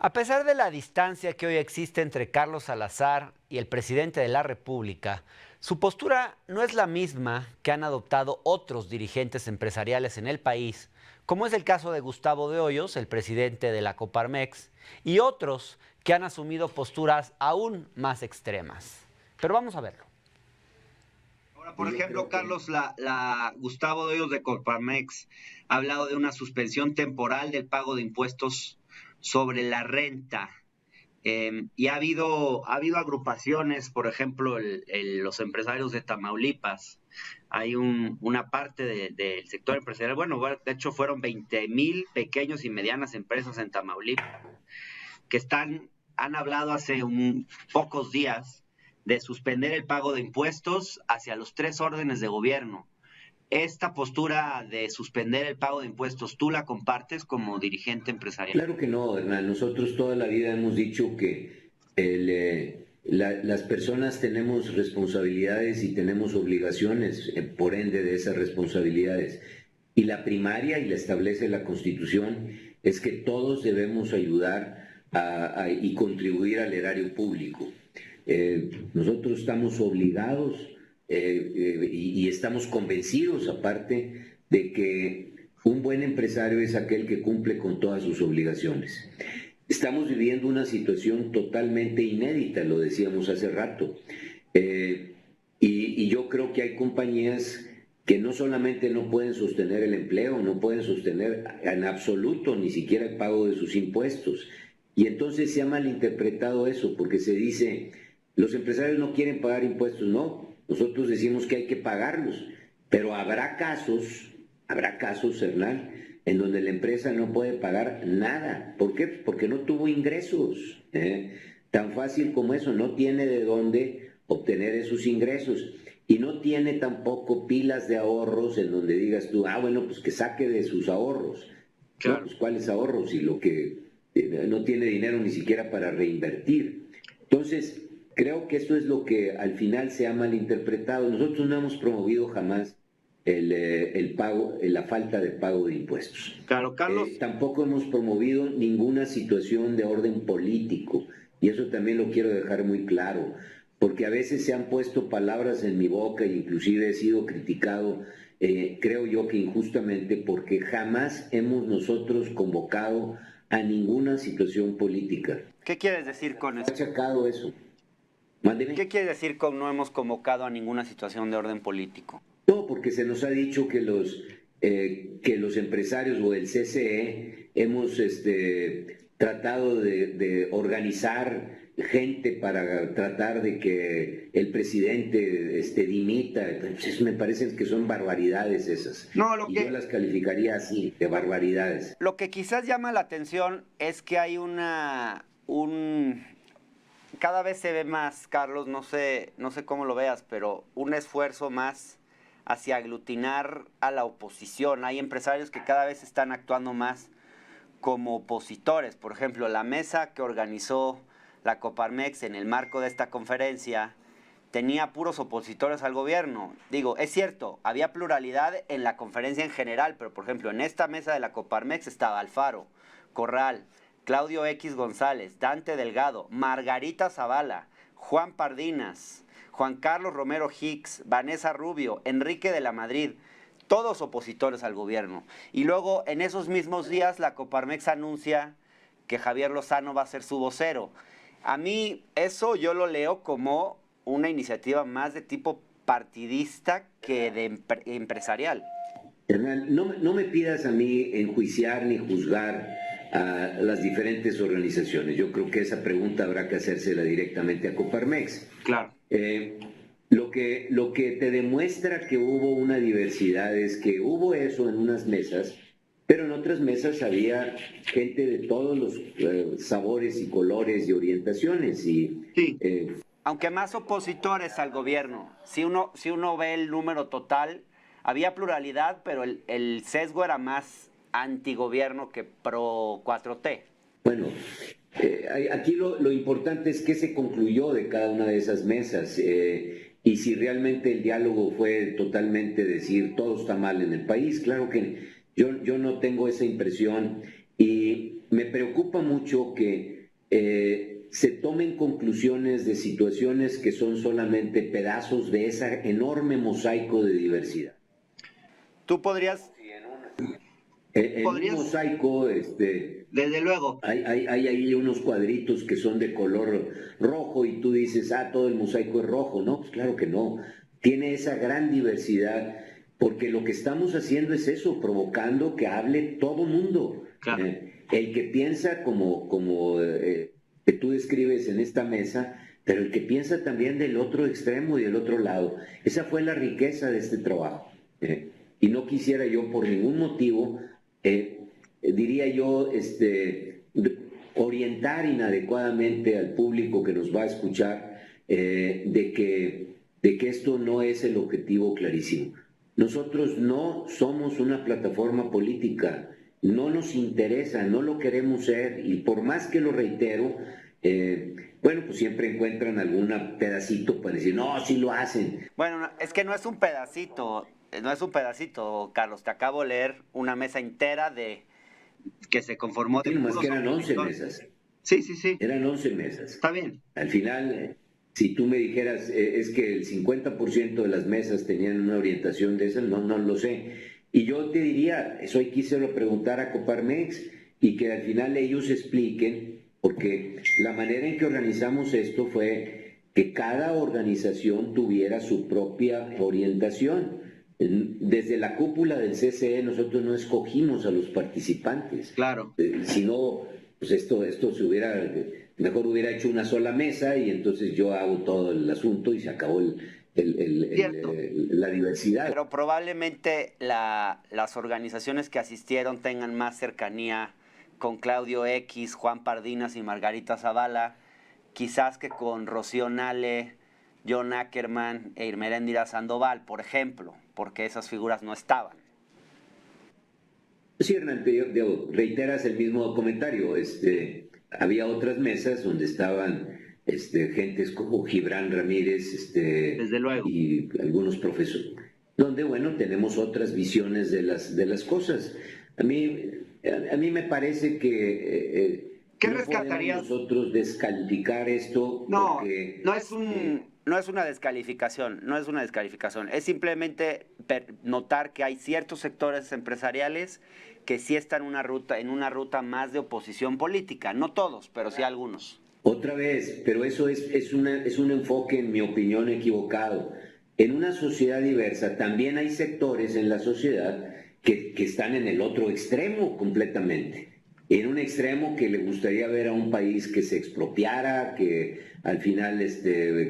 A pesar de la distancia que hoy existe entre Carlos Salazar y el presidente de la República, su postura no es la misma que han adoptado otros dirigentes empresariales en el país, como es el caso de Gustavo de Hoyos, el presidente de la Coparmex, y otros que han asumido posturas aún más extremas. Pero vamos a verlo. Ahora, por ejemplo, Carlos, la Gustavo de Hoyos de Coparmex ha hablado de una suspensión temporal del pago de impuestos sobre la renta. Y ha habido agrupaciones, por ejemplo, los empresarios de Tamaulipas. Hay una parte del sector empresarial, bueno, de hecho fueron 20,000 pequeños y medianas empresas en Tamaulipas que han hablado hace pocos días de suspender el pago de impuestos hacia los tres órdenes de gobierno. Esta postura de suspender el pago de impuestos, ¿tú la compartes como dirigente empresarial? Claro que no, Hernán. Nosotros toda la vida hemos dicho que las personas tenemos responsabilidades y tenemos obligaciones, por ende de esas responsabilidades. Y la primaria, y la establece la Constitución, es que todos debemos ayudar y contribuir al erario público. Nosotros estamos obligados y estamos convencidos, aparte, de que un buen empresario es aquel que cumple con todas sus obligaciones. Estamos viviendo una situación totalmente inédita, lo decíamos hace rato, y yo creo que hay compañías que no solamente no pueden sostener el empleo, no pueden sostener en absoluto ni siquiera el pago de sus impuestos. Y entonces se ha malinterpretado eso, porque se dice, los empresarios no quieren pagar impuestos. No, nosotros decimos que hay que pagarlos, pero habrá casos, Hernán, en donde la empresa no puede pagar nada. ¿Por qué? Porque no tuvo ingresos. Tan fácil como eso, no tiene de dónde obtener esos ingresos. Y no tiene tampoco pilas de ahorros en donde digas tú, bueno, pues que saque de sus ahorros. Claro. No, pues ¿cuáles ahorros? Y lo que no tiene dinero ni siquiera para reinvertir. Entonces, creo que esto es lo que al final se ha malinterpretado. Nosotros no hemos promovido jamás el pago, la falta de pago de impuestos. Claro, Carlos. Tampoco hemos promovido ninguna situación de orden político, y eso también lo quiero dejar muy claro, porque a veces se han puesto palabras en mi boca e inclusive he sido criticado, creo yo que injustamente, porque jamás hemos nosotros convocado a ninguna situación política. ¿Qué quieres decir con eso? ¿Ha achacado eso? Mándeme. ¿Qué quiere decir con no hemos convocado a ninguna situación de orden político? No, porque se nos ha dicho que los empresarios o el CCE hemos tratado de organizar gente para tratar de que el presidente dimita. Entonces, me parecen que son barbaridades esas. No, yo las calificaría así, de barbaridades. Lo que quizás llama la atención es que hay cada vez se ve más, Carlos, no sé cómo lo veas, pero un esfuerzo más hacia aglutinar a la oposición. Hay empresarios que cada vez están actuando más como opositores. Por ejemplo, la mesa que organizó la Coparmex en el marco de esta conferencia tenía puros opositores al gobierno. Digo, es cierto, había pluralidad en la conferencia en general, pero por ejemplo, en esta mesa de la Coparmex estaba Alfaro, Corral, Claudio X González, Dante Delgado, Margarita Zavala, Juan Pardinas, Juan Carlos Romero Hicks, Vanessa Rubio, Enrique de la Madrid, todos opositores al gobierno. Y luego, en esos mismos días, la Coparmex anuncia que Javier Lozano va a ser su vocero. A mí eso yo lo leo como una iniciativa más de tipo partidista que de empresarial. Hernán, no me pidas a mí enjuiciar ni juzgar a las diferentes organizaciones. Yo creo que esa pregunta habrá que hacérsela directamente a Coparmex. Claro. Lo que te demuestra que hubo una diversidad es que hubo eso en unas mesas, pero en otras mesas había gente de todos los sabores y colores y orientaciones. Sí. Aunque más opositores al gobierno, si uno ve el número total, había pluralidad, pero el sesgo era más antigobierno que pro 4T. Bueno, aquí lo importante es qué se concluyó de cada una de esas mesas y si realmente el diálogo fue totalmente decir todo está mal en el país. Claro que yo no tengo esa impresión y me preocupa mucho que se tomen conclusiones de situaciones que son solamente pedazos de ese enorme mosaico de diversidad. Tú podrías... En un mosaico, desde luego, hay ahí unos cuadritos que son de color rojo y tú dices, todo el mosaico es rojo. No, pues claro que no. Tiene esa gran diversidad porque lo que estamos haciendo es eso, provocando que hable todo mundo. Claro. El que piensa como que tú describes en esta mesa, pero el que piensa también del otro extremo y del otro lado. Esa fue la riqueza de este trabajo. Y no quisiera yo por ningún motivo, diría yo, orientar inadecuadamente al público que nos va a escuchar de que esto no es el objetivo clarísimo. Nosotros no somos una plataforma política, no nos interesa, no lo queremos ser, y por más que lo reitero, bueno, pues siempre encuentran algún pedacito para decir, no, sí lo hacen. Bueno, es que no es un pedacito, Carlos, te acabo de leer una mesa entera de... que se conformó de... Sí, más que eran 11 mesas. Sí. Eran 11 mesas. Está bien. Al final, si tú me dijeras, es que el 50% de las mesas tenían una orientación de esa, no lo sé. Y yo te diría, eso hay que irse preguntar a Coparmex y que al final ellos expliquen, porque la manera en que organizamos esto fue que cada organización tuviera su propia orientación. Desde la cúpula del CCE nosotros no escogimos a los participantes. Claro. Si no, pues esto mejor hubiera hecho una sola mesa y entonces yo hago todo el asunto y se acabó la diversidad. Pero probablemente las organizaciones que asistieron tengan más cercanía con Claudio X, Juan Pardinas y Margarita Zavala, quizás que con Rocío Nale, John Ackerman e Irmeréndira Sandoval, por ejemplo, porque esas figuras no estaban. Sí, Hernán, reiteras el mismo comentario. Había otras mesas donde estaban gentes como Gibran Ramírez, desde luego, y algunos profesores, donde, bueno, tenemos otras visiones de las cosas. A mí me parece que ¿qué no rescatarías? Podemos nosotros descalificar esto. No, porque, no es una descalificación, es simplemente notar que hay ciertos sectores empresariales que sí están en una ruta más de oposición política, no todos, pero sí algunos. Otra vez, pero eso es un enfoque, en mi opinión, equivocado. En una sociedad diversa también hay sectores en la sociedad que están en el otro extremo completamente. En un extremo que le gustaría ver a un país que se expropiara, que al final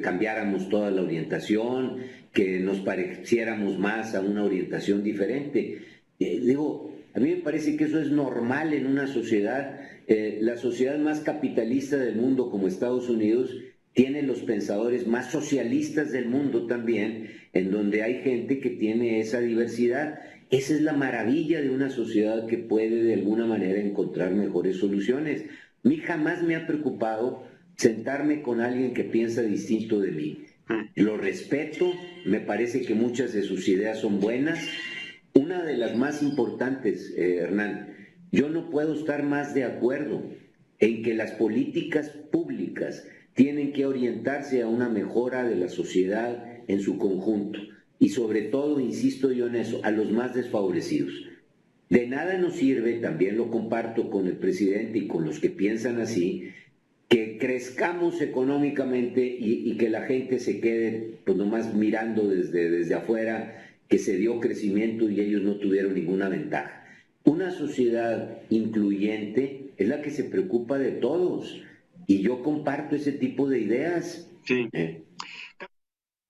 cambiáramos toda la orientación, que nos pareciéramos más a una orientación diferente. A mí me parece que eso es normal en una sociedad. La sociedad más capitalista del mundo, como Estados Unidos, tiene los pensadores más socialistas del mundo también, en donde hay gente que tiene esa diversidad. Esa es la maravilla de una sociedad que puede de alguna manera encontrar mejores soluciones. A mí jamás me ha preocupado sentarme con alguien que piensa distinto de mí. Lo respeto, me parece que muchas de sus ideas son buenas. Una de las más importantes, Hernán, yo no puedo estar más de acuerdo en que las políticas públicas tienen que orientarse a una mejora de la sociedad en su conjunto. Y sobre todo, insisto yo en eso, a los más desfavorecidos. De nada nos sirve, también lo comparto con el presidente y con los que piensan así, que crezcamos económicamente y que la gente se quede pues nomás mirando desde afuera que se dio crecimiento y ellos no tuvieron ninguna ventaja. Una sociedad incluyente es la que se preocupa de todos y yo comparto ese tipo de ideas. Sí.